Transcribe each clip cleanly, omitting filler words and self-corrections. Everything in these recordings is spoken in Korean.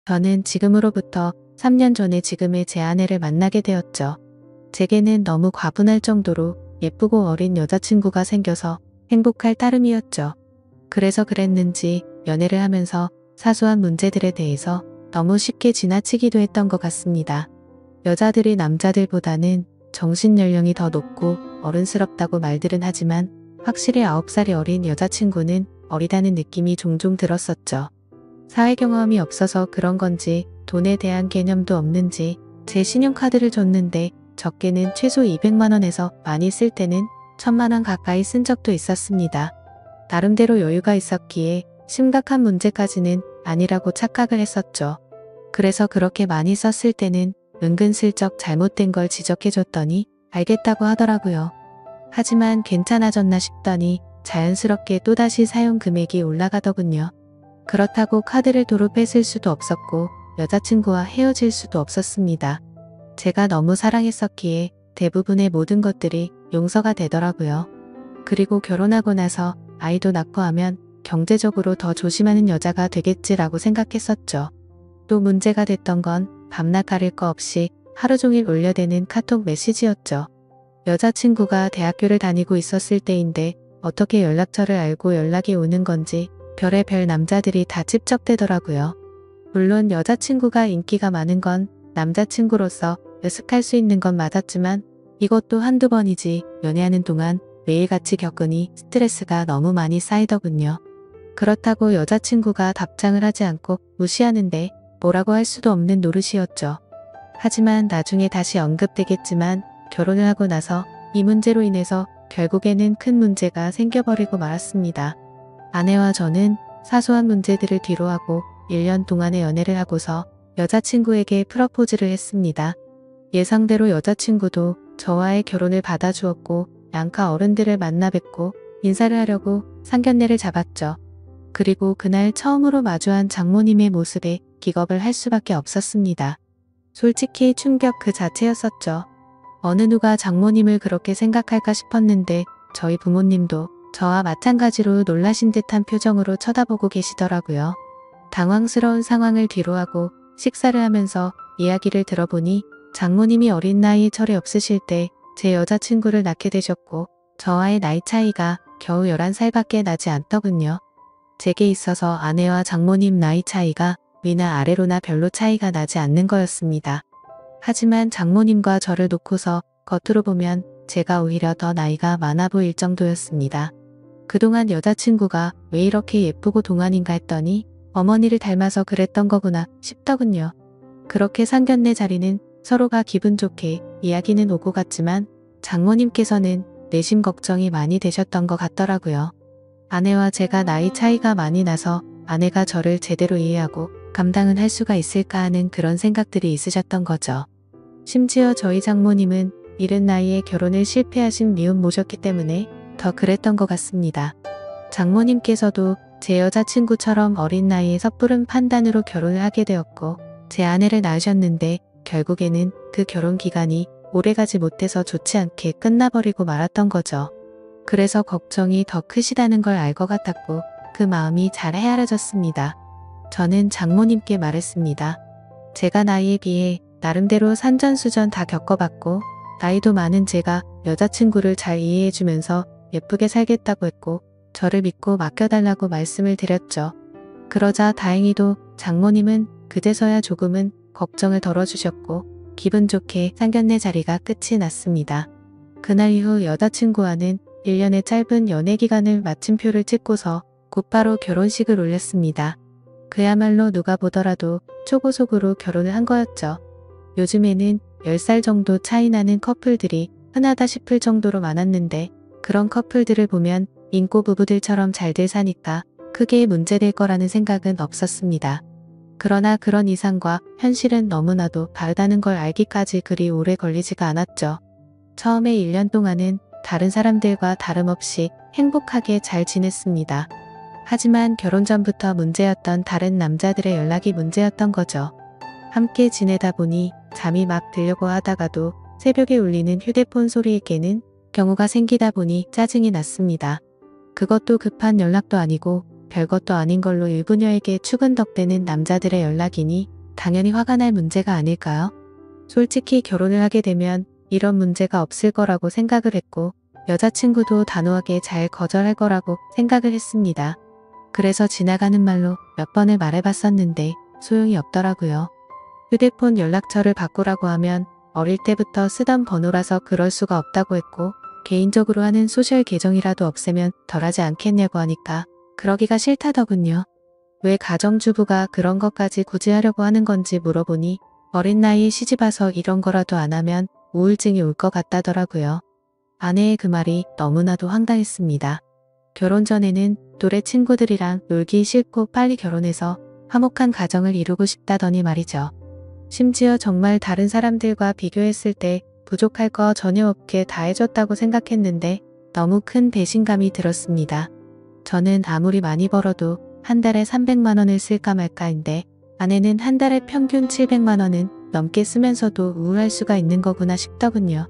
저는 지금으로부터 3년 전에 지금의 제 아내를 만나게 되었죠. 제게는 너무 과분할 정도로 예쁘고 어린 여자친구가 생겨서 행복할 따름이었죠. 그래서 그랬는지 연애를 하면서 사소한 문제들에 대해서 너무 쉽게 지나치기도 했던 것 같습니다. 여자들이 남자들보다는 정신연령이 더 높고 어른스럽다고 말들은 하지만 확실히 9살이 어린 여자친구는 어리다는 느낌이 종종 들었었죠. 사회 경험이 없어서 그런 건지 돈에 대한 개념도 없는지 제 신용카드를 줬는데 적게는 최소 200만 원에서 많이 쓸 때는 1000만 원 가까이 쓴 적도 있었습니다. 나름대로 여유가 있었기에 심각한 문제까지는 아니라고 착각을 했었죠. 그래서 그렇게 많이 썼을 때는 은근슬쩍 잘못된 걸 지적해줬더니 알겠다고 하더라고요. 하지만 괜찮아졌나 싶더니 자연스럽게 또다시 사용 금액이 올라가더군요. 그렇다고 카드를 도로 뺏을 수도 없었고 여자친구와 헤어질 수도 없었습니다. 제가 너무 사랑했었기에 대부분의 모든 것들이 용서가 되더라고요. 그리고 결혼하고 나서 아이도 낳고 하면 경제적으로 더 조심하는 여자가 되겠지라고 생각했었죠. 또 문제가 됐던 건 밤낮 가릴 거 없이 하루 종일 울려대는 카톡 메시지였죠. 여자친구가 대학교를 다니고 있었을 때인데 어떻게 연락처를 알고 연락이 오는 건지 별의별 남자들이 다 찝적대더라고요. 물론 여자친구가 인기가 많은 건 남자친구로서 으슥할 수 있는 건 맞았지만 이것도 한두 번이지 연애하는 동안 매일같이 겪으니 스트레스가 너무 많이 쌓이더군요. 그렇다고 여자친구가 답장을 하지 않고 무시하는데 뭐라고 할 수도 없는 노릇이었죠. 하지만 나중에 다시 언급되겠지만 결혼을 하고 나서 이 문제로 인해서 결국에는 큰 문제가 생겨버리고 말았습니다. 아내와 저는 사소한 문제들을 뒤로하고 1년 동안의 연애를 하고서 여자친구에게 프러포즈를 했습니다. 예상대로 여자친구도 저와의 결혼을 받아주었고 양가 어른들을 만나 뵙고 인사를 하려고 상견례를 잡았죠. 그리고 그날 처음으로 마주한 장모님의 모습에 기겁을 할 수밖에 없었습니다. 솔직히 충격 그 자체였었죠. 어느 누가 장모님을 그렇게 생각할까 싶었는데 저희 부모님도 저와 마찬가지로 놀라신 듯한 표정으로 쳐다보고 계시더라고요. 당황스러운 상황을 뒤로하고 식사를 하면서 이야기를 들어보니 장모님이 어린 나이에 철이 없으실 때 제 여자친구를 낳게 되셨고 저와의 나이 차이가 겨우 11살밖에 나지 않더군요. 제게 있어서 아내와 장모님 나이 차이가 위나 아래로나 별로 차이가 나지 않는 거였습니다. 하지만 장모님과 저를 놓고서 겉으로 보면 제가 오히려 더 나이가 많아 보일 정도였습니다. 그동안 여자친구가 왜 이렇게 예쁘고 동안인가 했더니 어머니를 닮아서 그랬던 거구나 싶더군요. 그렇게 상견례 자리는 서로가 기분 좋게 이야기는 오고 갔지만 장모님께서는 내심 걱정이 많이 되셨던 것 같더라고요. 아내와 제가 나이 차이가 많이 나서 아내가 저를 제대로 이해하고 감당은 할 수가 있을까 하는 그런 생각들이 있으셨던 거죠. 심지어 저희 장모님은 이른 나이에 결혼을 실패하신 미혼모셨기 때문에 더 그랬던 것 같습니다. 장모님께서도 제 여자친구처럼 어린 나이에 섣부른 판단으로 결혼을 하게 되었고 제 아내를 낳으셨는데 결국에는 그 결혼 기간이 오래가지 못해서 좋지 않게 끝나버리고 말았던 거죠. 그래서 걱정이 더 크시다는 걸 알 것 같았고 그 마음이 잘 헤아려졌습니다. 저는 장모님께 말했습니다. 제가 나이에 비해 나름대로 산전수전 다 겪어봤고 나이도 많은 제가 여자친구를 잘 이해해주면서 예쁘게 살겠다고 했고 저를 믿고 맡겨달라고 말씀을 드렸죠. 그러자 다행히도 장모님은 그제서야 조금은 걱정을 덜어주셨고 기분 좋게 상견례 자리가 끝이 났습니다. 그날 이후 여자친구와는 1년의 짧은 연애 기간을 마침표를 찍고서 곧바로 결혼식을 올렸습니다. 그야말로 누가 보더라도 초고속으로 결혼을 한 거였죠. 요즘에는 10살 정도 차이 나는 커플들이 흔하다 싶을 정도로 많았는데 그런 커플들을 보면 인고 부부들처럼 잘들 사니까 크게 문제될 거라는 생각은 없었습니다. 그러나 그런 이상과 현실은 너무나도 다르다는 걸 알기까지 그리 오래 걸리지가 않았죠. 처음에 1년 동안은 다른 사람들과 다름없이 행복하게 잘 지냈습니다. 하지만 결혼 전부터 문제였던 다른 남자들의 연락이 문제였던 거죠. 함께 지내다 보니 잠이 막 들려고 하다가도 새벽에 울리는 휴대폰 소리에 깨는 경우가 생기다 보니 짜증이 났습니다. 그것도 급한 연락도 아니고 별것도 아닌 걸로 일부녀에게 추근덕대는 남자들의 연락이니 당연히 화가 날 문제가 아닐까요? 솔직히 결혼을 하게 되면 이런 문제가 없을 거라고 생각을 했고 여자친구도 단호하게 잘 거절할 거라고 생각을 했습니다. 그래서 지나가는 말로 몇 번을 말해봤었는데 소용이 없더라고요. 휴대폰 연락처를 바꾸라고 하면 어릴 때부터 쓰던 번호라서 그럴 수가 없다고 했고 개인적으로 하는 소셜 계정이라도 없애면 덜하지 않겠냐고 하니까 그러기가 싫다더군요. 왜 가정주부가 그런 것까지 굳이 하려고 하는 건지 물어보니 어린 나이에 시집와서 이런 거라도 안 하면 우울증이 올 것 같다더라고요. 아내의 그 말이 너무나도 황당했습니다. 결혼 전에는 또래 친구들이랑 놀기 싫고 빨리 결혼해서 화목한 가정을 이루고 싶다더니 말이죠. 심지어 정말 다른 사람들과 비교했을 때 부족할 거 전혀 없게 다 해줬다고 생각했는데 너무 큰 배신감이 들었습니다. 저는 아무리 많이 벌어도 한 달에 300만 원을 쓸까 말까인데 아내는 한 달에 평균 700만 원은 넘게 쓰면서도 우울할 수가 있는 거구나 싶더군요.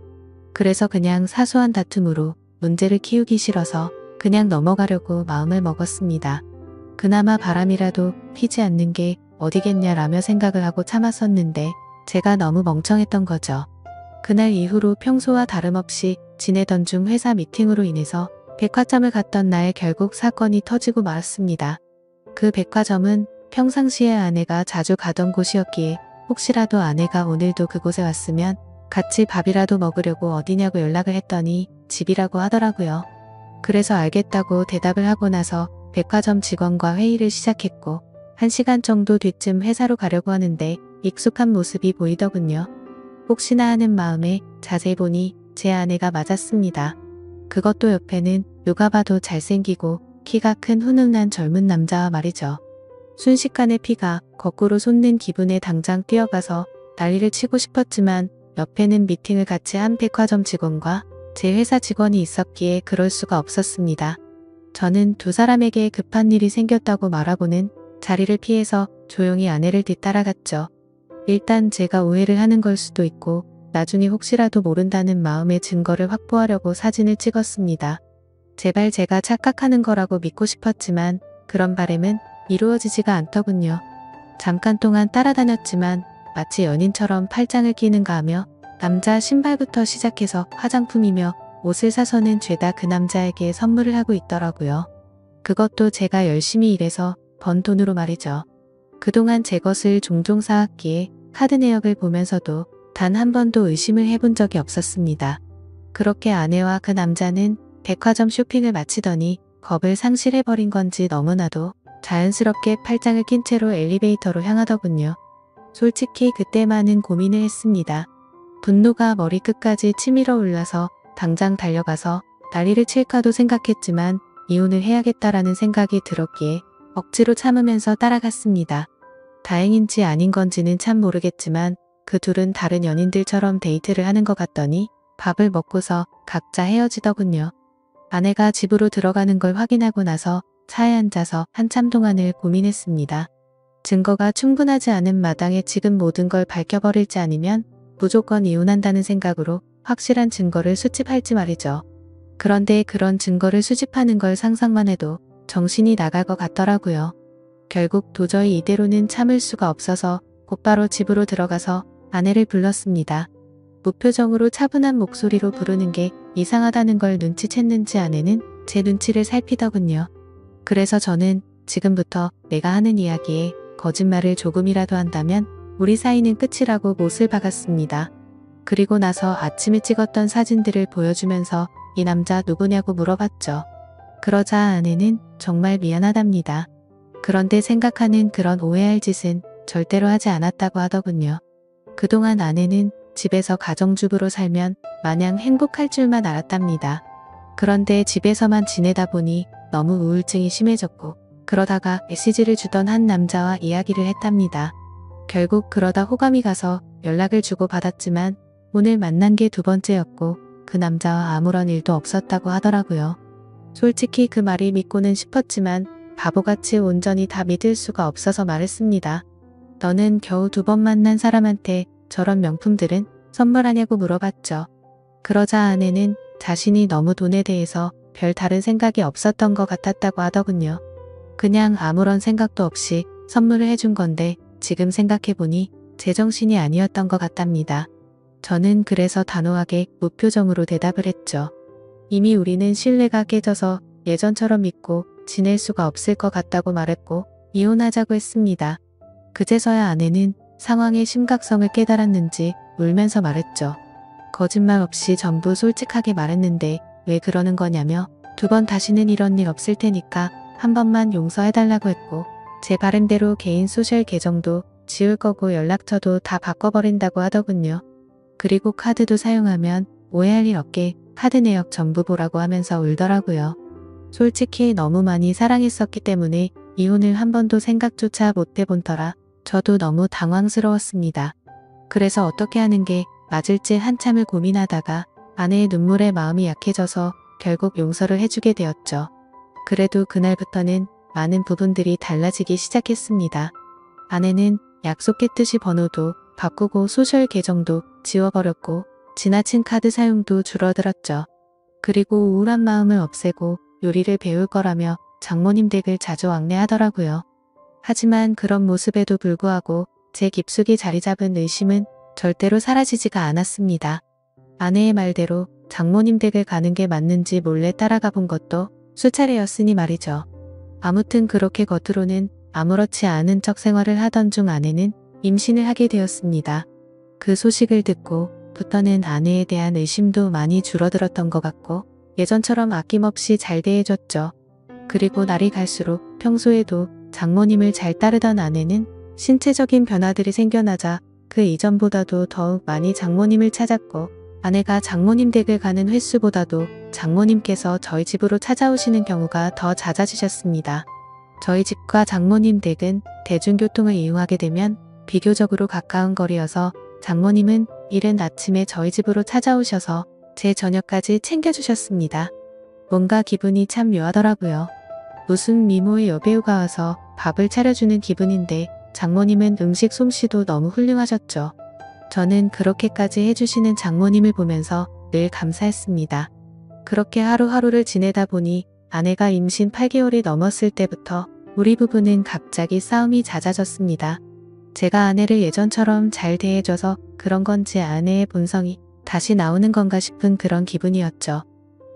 그래서 그냥 사소한 다툼으로 문제를 키우기 싫어서 그냥 넘어가려고 마음을 먹었습니다. 그나마 바람이라도 피지 않는 게 어디겠냐라며 생각을 하고 참았었는데 제가 너무 멍청했던 거죠. 그날 이후로 평소와 다름없이 지내던 중 회사 미팅으로 인해서 백화점을 갔던 날 결국 사건이 터지고 말았습니다. 그 백화점은 평상시에 아내가 자주 가던 곳이었기에 혹시라도 아내가 오늘도 그곳에 왔으면 같이 밥이라도 먹으려고 어디냐고 연락을 했더니 집이라고 하더라고요. 그래서 알겠다고 대답을 하고 나서 백화점 직원과 회의를 시작했고 1시간 정도 뒤쯤 회사로 가려고 하는데 익숙한 모습이 보이더군요. 혹시나 하는 마음에 자세히 보니 제 아내가 맞았습니다. 그것도 옆에는 누가 봐도 잘생기고 키가 큰 훈훈한 젊은 남자와 말이죠. 순식간에 피가 거꾸로 솟는 기분에 당장 뛰어가서 난리를 치고 싶었지만 옆에는 미팅을 같이 한 백화점 직원과 제 회사 직원이 있었기에 그럴 수가 없었습니다. 저는 두 사람에게 급한 일이 생겼다고 말하고는 자리를 피해서 조용히 아내를 뒤따라갔죠. 일단 제가 오해를 하는 걸 수도 있고 나중에 혹시라도 모른다는 마음의 증거를 확보하려고 사진을 찍었습니다. 제발 제가 착각하는 거라고 믿고 싶었지만 그런 바람은 이루어지지가 않더군요. 잠깐 동안 따라다녔지만 마치 연인처럼 팔짱을 끼는가 하며 남자 신발부터 시작해서 화장품이며 옷을 사서는 죄다 그 남자에게 선물을 하고 있더라고요. 그것도 제가 열심히 일해서 번 돈으로 말이죠. 그동안 제 것을 종종 사왔기에 카드 내역을 보면서도 단 한 번도 의심을 해본 적이 없었습니다. 그렇게 아내와 그 남자는 백화점 쇼핑을 마치더니 겁을 상실해버린 건지 너무나도 자연스럽게 팔짱을 낀 채로 엘리베이터로 향하더군요. 솔직히 그때 많은 고민을 했습니다. 분노가 머리끝까지 치밀어 올라서 당장 달려가서 난리를 칠까도 생각했지만 이혼을 해야겠다라는 생각이 들었기에 억지로 참으면서 따라갔습니다. 다행인지 아닌 건지는 참 모르겠지만 그 둘은 다른 연인들처럼 데이트를 하는 것 같더니 밥을 먹고서 각자 헤어지더군요. 아내가 집으로 들어가는 걸 확인하고 나서 차에 앉아서 한참 동안을 고민했습니다. 증거가 충분하지 않은 마당에 지금 모든 걸 밝혀버릴지 아니면 무조건 이혼한다는 생각으로 확실한 증거를 수집할지 말이죠. 그런데 그런 증거를 수집하는 걸 상상만 해도 정신이 나갈 것 같더라고요. 결국 도저히 이대로는 참을 수가 없어서 곧바로 집으로 들어가서 아내를 불렀습니다. 무표정으로 차분한 목소리로 부르는 게 이상하다는 걸 눈치챘는지 아내는 제 눈치를 살피더군요. 그래서 저는 지금부터 내가 하는 이야기에 거짓말을 조금이라도 한다면 우리 사이는 끝이라고 못을 박았습니다. 그리고 나서 아침에 찍었던 사진들을 보여주면서 이 남자 누구냐고 물어봤죠. 그러자 아내는 정말 미안하답니다. 그런데 생각하는 그런 오해할 짓은 절대로 하지 않았다고 하더군요. 그동안 아내는 집에서 가정주부로 살면 마냥 행복할 줄만 알았답니다. 그런데 집에서만 지내다 보니 너무 우울증이 심해졌고 그러다가 메시지를 주던 한 남자와 이야기를 했답니다. 결국 그러다 호감이 가서 연락을 주고 받았지만 오늘 만난 게 두 번째였고 그 남자와 아무런 일도 없었다고 하더라고요. 솔직히 그 말이 믿고는 싶었지만 바보같이 온전히 다 믿을 수가 없어서 말했습니다. 너는 겨우 2번 만난 사람한테 저런 명품들은 선물하냐고 물어봤죠. 그러자 아내는 자신이 너무 돈에 대해서 별 다른 생각이 없었던 것 같았다고 하더군요. 그냥 아무런 생각도 없이 선물을 해준 건데 지금 생각해보니 제정신이 아니었던 것 같답니다. 저는 그래서 단호하게 무표정으로 대답을 했죠. 이미 우리는 신뢰가 깨져서 예전처럼 믿고 지낼 수가 없을 것 같다고 말했고 이혼하자고 했습니다. 그제서야 아내는 상황의 심각성을 깨달았는지 울면서 말했죠. 거짓말 없이 전부 솔직하게 말했는데 왜 그러는 거냐며 2번 다시는 이런 일 없을 테니까 한 번만 용서해달라고 했고 제 바람대로 개인 소셜 계정도 지울 거고 연락처도 다 바꿔버린다고 하더군요. 그리고 카드도 사용하면 오해할 일 없게 카드 내역 전부 보라고 하면서 울더라고요. 솔직히 너무 많이 사랑했었기 때문에 이혼을 한 번도 생각조차 못 해본 터라 저도 너무 당황스러웠습니다. 그래서 어떻게 하는 게 맞을지 한참을 고민하다가 아내의 눈물에 마음이 약해져서 결국 용서를 해주게 되었죠. 그래도 그날부터는 많은 부분들이 달라지기 시작했습니다. 아내는 약속했듯이 번호도 바꾸고 소셜 계정도 지워버렸고 지나친 카드 사용도 줄어들었죠. 그리고 우울한 마음을 없애고 요리를 배울 거라며 장모님 댁을 자주 왕래하더라고요. 하지만 그런 모습에도 불구하고 제 깊숙이 자리 잡은 의심은 절대로 사라지지가 않았습니다. 아내의 말대로 장모님 댁을 가는 게 맞는지 몰래 따라가 본 것도 수차례였으니 말이죠. 아무튼 그렇게 겉으로는 아무렇지 않은 척 생활을 하던 중 아내는 임신을 하게 되었습니다. 그 소식을 듣고부터는 아내에 대한 의심도 많이 줄어들었던 것 같고 예전처럼 아낌없이 잘 대해줬죠. 그리고 날이 갈수록 평소에도 장모님을 잘 따르던 아내는 신체적인 변화들이 생겨나자 그 이전보다도 더욱 많이 장모님을 찾았고 아내가 장모님 댁을 가는 횟수보다도 장모님께서 저희 집으로 찾아오시는 경우가 더 잦아지셨습니다. 저희 집과 장모님 댁은 대중교통을 이용하게 되면 비교적으로 가까운 거리여서 장모님은 이른 아침에 저희 집으로 찾아오셔서 제 저녁까지 챙겨주셨습니다. 뭔가 기분이 참 묘하더라고요. 무슨 미모의 여배우가 와서 밥을 차려주는 기분인데 장모님은 음식 솜씨도 너무 훌륭하셨죠. 저는 그렇게까지 해주시는 장모님을 보면서 늘 감사했습니다. 그렇게 하루하루를 지내다 보니 아내가 임신 8개월이 넘었을 때부터 우리 부부는 갑자기 싸움이 잦아졌습니다. 제가 아내를 예전처럼 잘 대해줘서 그런 건지 아내의 본성이 다시 나오는 건가 싶은 그런 기분이었죠.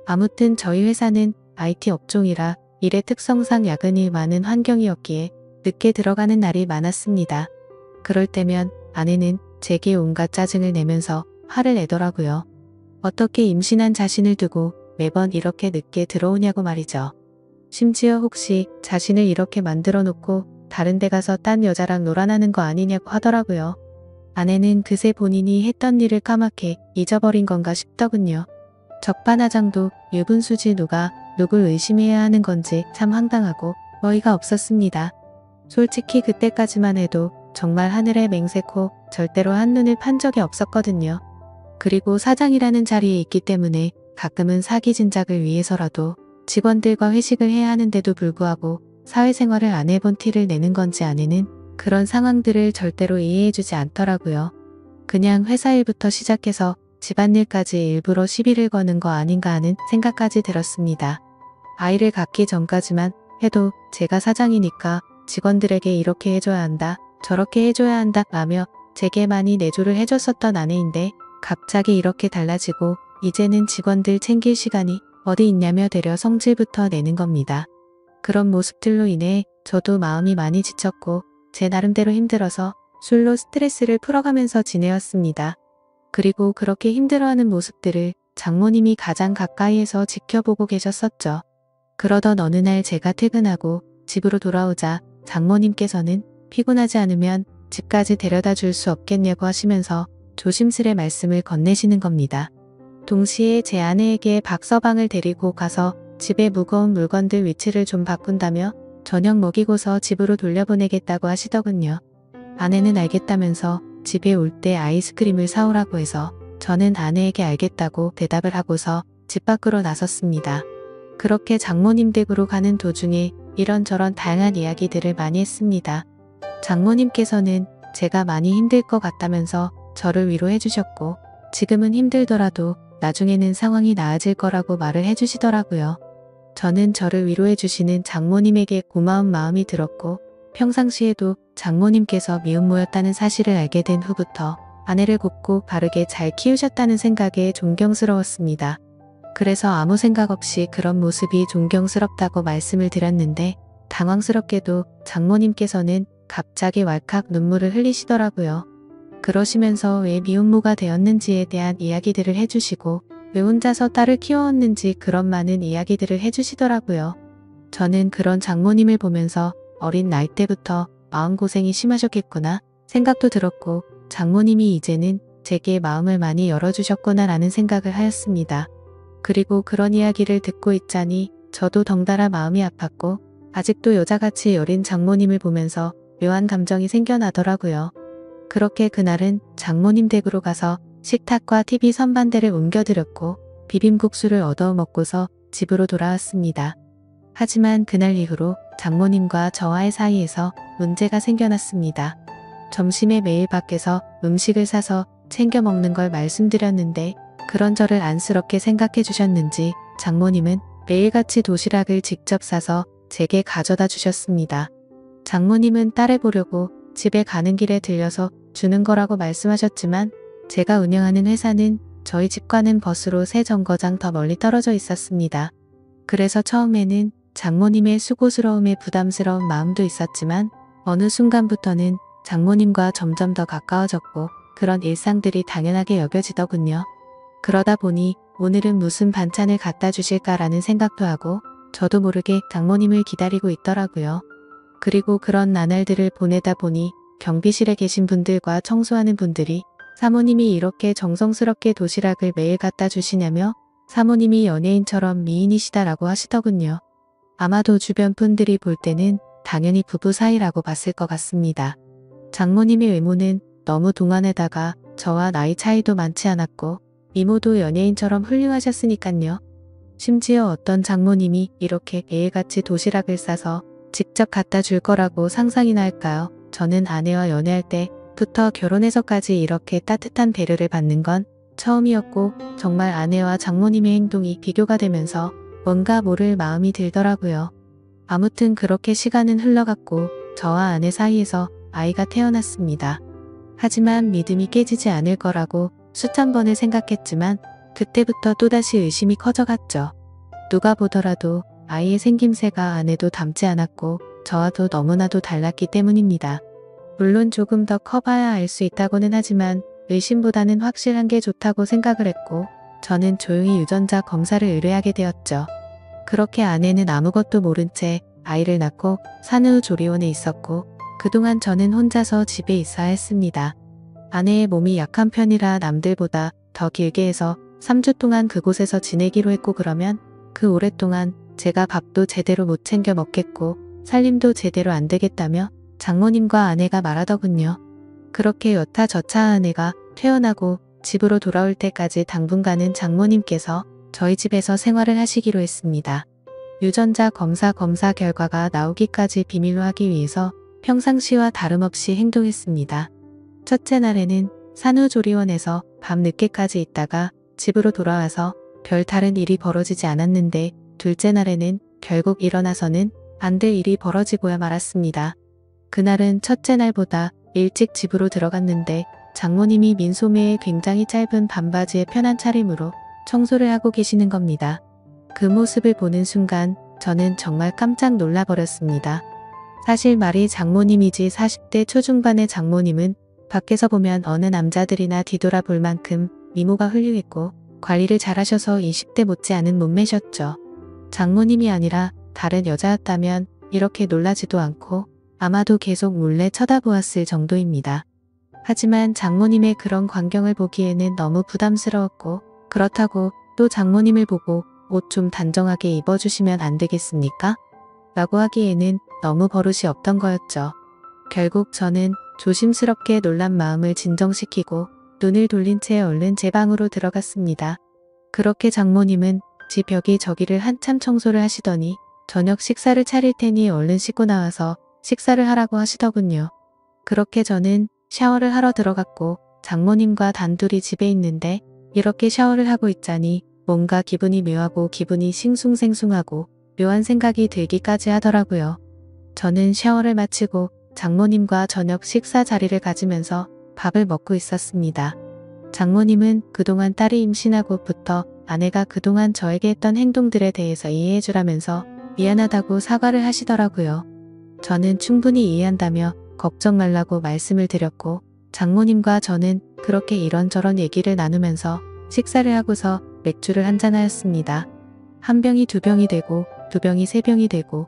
아무튼 저희 회사는 IT 업종이라 일의 특성상 야근이 많은 환경이었기에 늦게 들어가는 날이 많았습니다. 그럴 때면 아내는 제게 온갖 짜증을 내면서 화를 내더라고요. 어떻게 임신한 자신을 두고 매번 이렇게 늦게 들어오냐고 말이죠. 심지어 혹시 자신을 이렇게 만들어 놓고 다른 데 가서 딴 여자랑 놀아나는 거 아니냐고 하더라고요. 아내는 그새 본인이 했던 일을 까맣게 잊어버린 건가 싶더군요. 적반하장도 유분수지 누가 누굴 의심해야 하는 건지 참 황당하고 어이가 없었습니다. 솔직히 그때까지만 해도 정말 하늘의 맹세코 절대로 한눈을 판 적이 없었거든요. 그리고 사장이라는 자리에 있기 때문에 가끔은 사기 진작을 위해서라도 직원들과 회식을 해야 하는데도 불구하고 사회생활을 안 해본 티를 내는 건지 아내는 그런 상황들을 절대로 이해해주지 않더라고요. 그냥 회사 일부터 시작해서 집안일까지 일부러 시비를 거는 거 아닌가 하는 생각까지 들었습니다. 아이를 갖기 전까지만 해도 제가 사장이니까 직원들에게 이렇게 해줘야 한다, 저렇게 해줘야 한다 라며 제게 많이 내조를 해줬었던 아내인데 갑자기 이렇게 달라지고 이제는 직원들 챙길 시간이 어디 있냐며 되려 성질부터 내는 겁니다. 그런 모습들로 인해 저도 마음이 많이 지쳤고 제 나름대로 힘들어서 술로 스트레스를 풀어가면서 지내왔습니다. 그리고 그렇게 힘들어하는 모습들을 장모님이 가장 가까이에서 지켜보고 계셨었죠. 그러던 어느 날 제가 퇴근하고 집으로 돌아오자 장모님께서는 피곤하지 않으면 집까지 데려다 줄 수 없겠냐고 하시면서 조심스레 말씀을 건네시는 겁니다. 동시에 제 아내에게 박서방을 데리고 가서 집에 무거운 물건들 위치를 좀 바꾼다며 저녁 먹이고서 집으로 돌려보내겠다고 하시더군요. 아내는 알겠다면서 집에 올 때 아이스크림을 사오라고 해서 저는 아내에게 알겠다고 대답을 하고서 집 밖으로 나섰습니다. 그렇게 장모님 댁으로 가는 도중에 이런저런 다양한 이야기들을 많이 했습니다. 장모님께서는 제가 많이 힘들 것 같다면서 저를 위로해 주셨고 지금은 힘들더라도 나중에는 상황이 나아질 거라고 말을 해주시더라고요. 저는 저를 위로해 주시는 장모님에게 고마운 마음이 들었고 평상시에도 장모님께서 미혼모였다는 사실을 알게 된 후부터 아내를 곱고 바르게 잘 키우셨다는 생각에 존경스러웠습니다. 그래서 아무 생각 없이 그런 모습이 존경스럽다고 말씀을 드렸는데 당황스럽게도 장모님께서는 갑자기 왈칵 눈물을 흘리시더라고요. 그러시면서 왜 미혼모가 되었는지에 대한 이야기들을 해주시고 왜 혼자서 딸을 키워왔는지 그런 많은 이야기들을 해주시더라고요. 저는 그런 장모님을 보면서 어린 나이 때부터 마음고생이 심하셨겠구나 생각도 들었고 장모님이 이제는 제게 마음을 많이 열어주셨구나 라는 생각을 하였습니다. 그리고 그런 이야기를 듣고 있자니 저도 덩달아 마음이 아팠고 아직도 여자같이 여린 장모님을 보면서 묘한 감정이 생겨나더라고요. 그렇게 그날은 장모님 댁으로 가서 식탁과 TV 선반대를 옮겨드렸고 비빔국수를 얻어 먹고서 집으로 돌아왔습니다. 하지만 그날 이후로 장모님과 저와의 사이에서 문제가 생겨났습니다. 점심에 매일 밖에서 음식을 사서 챙겨 먹는 걸 말씀드렸는데 그런 저를 안쓰럽게 생각해 주셨는지 장모님은 매일같이 도시락을 직접 싸서 제게 가져다 주셨습니다. 장모님은 딸을 보려고 집에 가는 길에 들려서 주는 거라고 말씀하셨지만 제가 운영하는 회사는 저희 집과는 버스로 3정거장 더 멀리 떨어져 있었습니다. 그래서 처음에는 장모님의 수고스러움에 부담스러운 마음도 있었지만 어느 순간부터는 장모님과 점점 더 가까워졌고 그런 일상들이 당연하게 여겨지더군요. 그러다 보니 오늘은 무슨 반찬을 갖다 주실까라는 생각도 하고 저도 모르게 장모님을 기다리고 있더라고요. 그리고 그런 나날들을 보내다 보니 경비실에 계신 분들과 청소하는 분들이 사모님이 이렇게 정성스럽게 도시락을 매일 갖다 주시냐며 사모님이 연예인처럼 미인이시다라고 하시더군요. 아마도 주변 분들이 볼 때는 당연히 부부 사이라고 봤을 것 같습니다. 장모님의 외모는 너무 동안에다가 저와 나이 차이도 많지 않았고 미모도 연예인처럼 훌륭하셨으니깐요. 심지어 어떤 장모님이 이렇게 매일같이 도시락을 싸서 직접 갖다 줄 거라고 상상이나 할까요? 저는 아내와 연애할 때부터 결혼해서까지 이렇게 따뜻한 배려를 받는 건 처음이었고 정말 아내와 장모님의 행동이 비교가 되면서 뭔가 모를 마음이 들더라고요. 아무튼 그렇게 시간은 흘러갔고 저와 아내 사이에서 아이가 태어났습니다. 하지만 믿음이 깨지지 않을 거라고 수천 번을 생각했지만 그때부터 또다시 의심이 커져갔죠. 누가 보더라도 아이의 생김새가 아내도 닮지 않았고 저와도 너무나도 달랐기 때문입니다. 물론 조금 더 커봐야 알 수 있다고는 하지만 의심보다는 확실한 게 좋다고 생각을 했고 저는 조용히 유전자 검사를 의뢰하게 되었죠. 그렇게 아내는 아무것도 모른 채 아이를 낳고 산후조리원에 있었고 그동안 저는 혼자서 집에 있어야 했습니다. 아내의 몸이 약한 편이라 남들보다 더 길게 해서 3주 동안 그곳에서 지내기로 했고 그러면 그 오랫동안 제가 밥도 제대로 못 챙겨 먹겠고 살림도 제대로 안 되겠다며 장모님과 아내가 말하더군요. 그렇게 여타저타한 아내가 퇴원하고 집으로 돌아올 때까지 당분간은 장모님께서 저희 집에서 생활을 하시기로 했습니다. 유전자 검사 결과가 나오기까지 비밀로 하기 위해서 평상시와 다름없이 행동했습니다. 첫째 날에는 산후조리원에서 밤 늦게까지 있다가 집으로 돌아와서 별 다른 일이 벌어지지 않았는데 둘째 날에는 결국 일어나서는 안 될 일이 벌어지고야 말았습니다. 그날은 첫째 날보다 일찍 집으로 들어갔는데 장모님이 민소매에 굉장히 짧은 반바지에 편한 차림으로 청소를 하고 계시는 겁니다. 그 모습을 보는 순간 저는 정말 깜짝 놀라버렸습니다. 사실 말이 장모님이지 40대 초중반의 장모님은 밖에서 보면 어느 남자들이나 뒤돌아볼 만큼 미모가 훌륭했고 관리를 잘하셔서 20대 못지않은 몸매셨죠. 장모님이 아니라 다른 여자였다면 이렇게 놀라지도 않고 아마도 계속 몰래 쳐다보았을 정도입니다. 하지만 장모님의 그런 광경을 보기에는 너무 부담스러웠고 그렇다고 또 장모님을 보고 옷 좀 단정하게 입어주시면 안 되겠습니까? 라고 하기에는 너무 버릇이 없던 거였죠. 결국 저는 조심스럽게 놀란 마음을 진정시키고 눈을 돌린 채 얼른 제 방으로 들어갔습니다. 그렇게 장모님은 집 여기저기를 한참 청소를 하시더니 저녁 식사를 차릴 테니 얼른 씻고 나와서 식사를 하라고 하시더군요. 그렇게 저는 샤워를 하러 들어갔고 장모님과 단둘이 집에 있는데 이렇게 샤워를 하고 있자니 뭔가 기분이 묘하고 기분이 싱숭생숭하고 묘한 생각이 들기까지 하더라고요. 저는 샤워를 마치고 장모님과 저녁 식사 자리를 가지면서 밥을 먹고 있었습니다. 장모님은 그동안 딸이 임신하고부터 아내가 그동안 저에게 했던 행동들에 대해서 이해해주라면서 미안하다고 사과를 하시더라고요. 저는 충분히 이해한다며 걱정 말라고 말씀을 드렸고 장모님과 저는 그렇게 이런저런 얘기를 나누면서 식사를 하고서 맥주를 한잔하였습니다. 한 병이 두 병이 되고 두 병이 세 병이 되고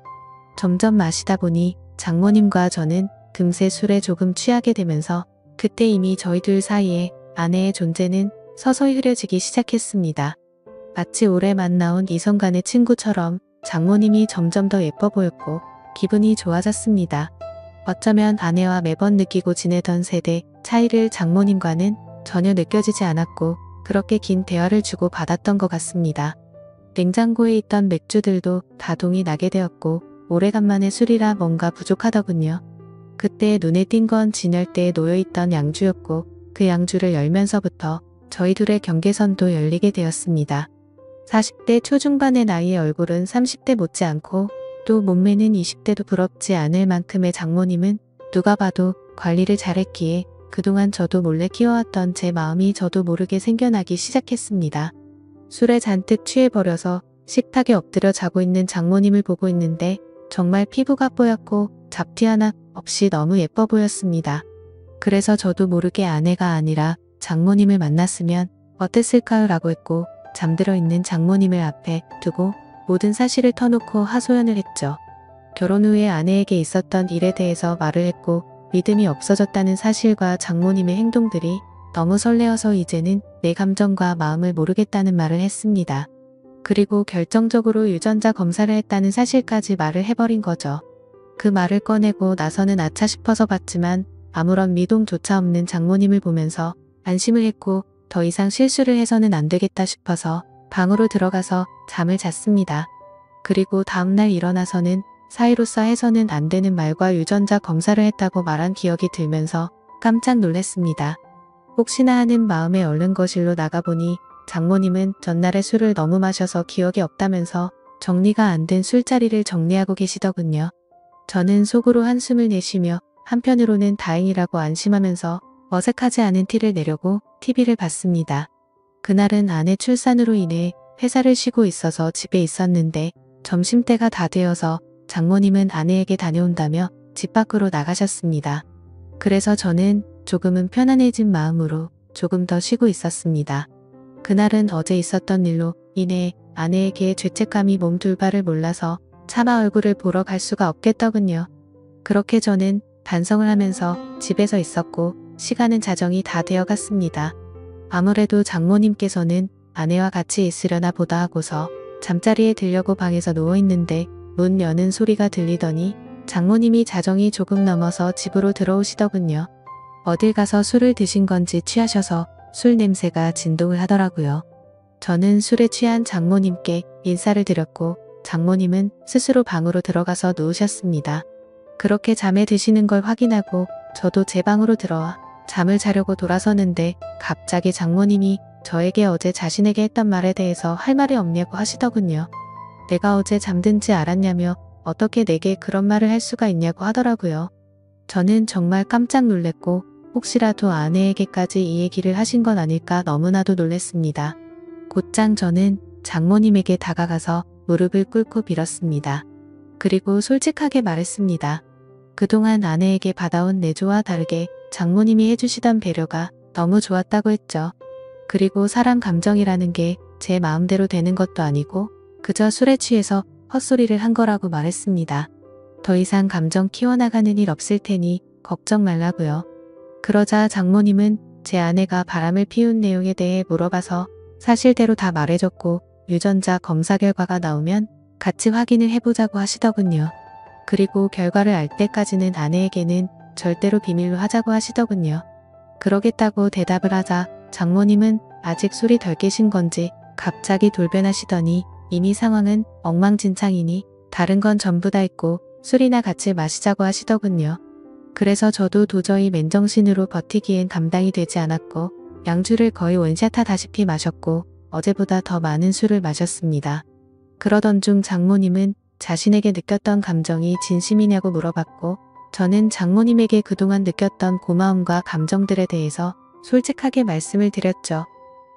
점점 마시다 보니 장모님과 저는 금세 술에 조금 취하게 되면서 그때 이미 저희 둘 사이에 아내의 존재는 서서히 흐려지기 시작했습니다. 마치 오래 만나온 이성 간의 친구처럼 장모님이 점점 더 예뻐 보였고 기분이 좋아졌습니다. 어쩌면 아내와 매번 느끼고 지내던 세대 차이를 장모님과는 전혀 느껴지지 않았고 그렇게 긴 대화를 주고 받았던 것 같습니다. 냉장고에 있던 맥주들도 다 동이 나게 되었고 오래간만에 술이라 뭔가 부족하더군요. 그때 눈에 띈 건 진열대에 놓여있던 양주였고 그 양주를 열면서부터 저희 둘의 경계선도 열리게 되었습니다. 40대 초중반의 나이의 얼굴은 30대 못지않고 또 몸매는 20대도 부럽지 않을 만큼의 장모님은 누가 봐도 관리를 잘했기에 그동안 저도 몰래 키워왔던 제 마음이 저도 모르게 생겨나기 시작했습니다. 술에 잔뜩 취해버려서 식탁에 엎드려 자고 있는 장모님을 보고 있는데 정말 피부가 뽀얗고 잡티 하나 없이 너무 예뻐 보였습니다. 그래서 저도 모르게 아내가 아니라 장모님을 만났으면 어땠을까요? 라고 했고 잠들어 있는 장모님을 앞에 두고 모든 사실을 터놓고 하소연을 했죠. 결혼 후에 아내에게 있었던 일에 대해서 말을 했고 믿음이 없어졌다는 사실과 장모님의 행동들이 너무 설레어서 이제는 내 감정과 마음을 모르겠다는 말을 했습니다. 그리고 결정적으로 유전자 검사를 했다는 사실까지 말을 해버린 거죠. 그 말을 꺼내고 나서는 아차 싶어서 봤지만 아무런 미동조차 없는 장모님을 보면서 안심을 했고 더 이상 실수를 해서는 안 되겠다 싶어서 방으로 들어가서 잠을 잤습니다. 그리고 다음날 일어나서는 사이로서 해서는 안 되는 말과 유전자 검사를 했다고 말한 기억이 들면서 깜짝 놀랐습니다. 혹시나 하는 마음에 얼른 거실로 나가보니 장모님은 전날에 술을 너무 마셔서 기억이 없다면서 정리가 안 된 술자리를 정리하고 계시더군요. 저는 속으로 한숨을 내쉬며 한편으로는 다행이라고 안심하면서 어색하지 않은 티를 내려고 TV를 봤습니다. 그날은 아내 출산으로 인해 회사를 쉬고 있어서 집에 있었는데 점심때가 다 되어서 장모님은 아내에게 다녀온다며 집 밖으로 나가셨습니다. 그래서 저는 조금은 편안해진 마음으로 조금 더 쉬고 있었습니다. 그날은 어제 있었던 일로 인해 아내에게 죄책감이 몸둘바를 몰라서 차마 얼굴을 보러 갈 수가 없겠더군요. 그렇게 저는 반성을 하면서 집에서 있었고 시간은 자정이 다 되어갔습니다. 아무래도 장모님께서는 아내와 같이 있으려나 보다 하고서 잠자리에 들려고 방에서 누워있는데 문 여는 소리가 들리더니 장모님이 자정이 조금 넘어서 집으로 들어오시더군요. 어딜 가서 술을 드신 건지 취하셔서 술 냄새가 진동을 하더라고요. 저는 술에 취한 장모님께 인사를 드렸고 장모님은 스스로 방으로 들어가서 누우셨습니다. 그렇게 잠에 드시는 걸 확인하고 저도 제 방으로 들어와 잠을 자려고 돌아서는데 갑자기 장모님이 저에게 어제 자신에게 했던 말에 대해서 할 말이 없냐고 하시더군요. 내가 어제 잠든지 알았냐며 어떻게 내게 그런 말을 할 수가 있냐고 하더라고요. 저는 정말 깜짝 놀랐고 혹시라도 아내에게까지 이 얘기를 하신 건 아닐까 너무나도 놀랐습니다. 곧장 저는 장모님에게 다가가서 무릎을 꿇고 빌었습니다. 그리고 솔직하게 말했습니다. 그동안 아내에게 받아온 내조와 다르게 장모님이 해주시던 배려가 너무 좋았다고 했죠. 그리고 사람 감정이라는 게 제 마음대로 되는 것도 아니고 그저 술에 취해서 헛소리를 한 거라고 말했습니다. 더 이상 감정 키워나가는 일 없을 테니 걱정 말라고요. 그러자 장모님은 제 아내가 바람을 피운 내용에 대해 물어봐서 사실대로 다 말해줬고 유전자 검사 결과가 나오면 같이 확인을 해보자고 하시더군요. 그리고 결과를 알 때까지는 아내에게는 절대로 비밀로 하자고 하시더군요. 그러겠다고 대답을 하자 장모님은 아직 술이 덜 깨신 건지 갑자기 돌변하시더니 이미 상황은 엉망진창이니 다른 건 전부 다 있고 술이나 같이 마시자고 하시더군요. 그래서 저도 도저히 맨정신으로 버티기엔 감당이 되지 않았고 양주를 거의 원샷하다시피 마셨고 어제보다 더 많은 술을 마셨습니다. 그러던 중 장모님은 자신에게 느꼈던 감정이 진심이냐고 물어봤고 저는 장모님에게 그동안 느꼈던 고마움과 감정들에 대해서 솔직하게 말씀을 드렸죠.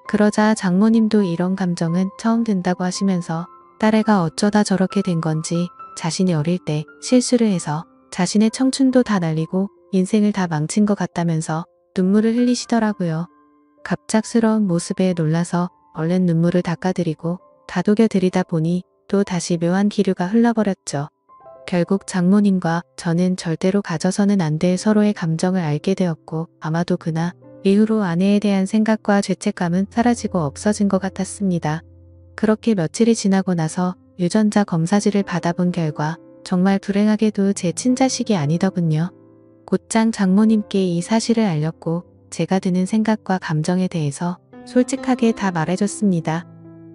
그러자 장모님도 이런 감정은 처음 든다고 하시면서 딸애가 어쩌다 저렇게 된 건지 자신이 어릴 때 실수를 해서 자신의 청춘도 다 날리고 인생을 다 망친 것 같다면서 눈물을 흘리시더라고요. 갑작스러운 모습에 놀라서 얼른 눈물을 닦아드리고 다독여 드리다 보니 또 다시 묘한 기류가 흘러버렸죠. 결국 장모님과 저는 절대로 가져서는 안 될 서로의 감정을 알게 되었고 아마도 그날 이후로 아내에 대한 생각과 죄책감은 사라지고 없어진 것 같았습니다. 그렇게 며칠이 지나고 나서 유전자 검사지를 받아본 결과 정말 불행하게도 제 친자식이 아니더군요. 곧장 장모님께 이 사실을 알렸고 제가 드는 생각과 감정에 대해서 솔직하게 다 말해줬습니다.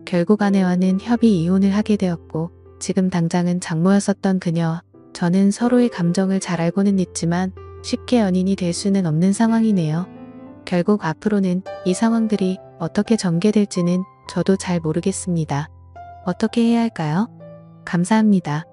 결국 아내와는 협의 이혼을 하게 되었고 지금 당장은 장모였었던 그녀와 저는 서로의 감정을 잘 알고는 있지만 쉽게 연인이 될 수는 없는 상황이네요. 결국 앞으로는 이 상황들이 어떻게 전개될지는 저도 잘 모르겠습니다. 어떻게 해야 할까요? 감사합니다.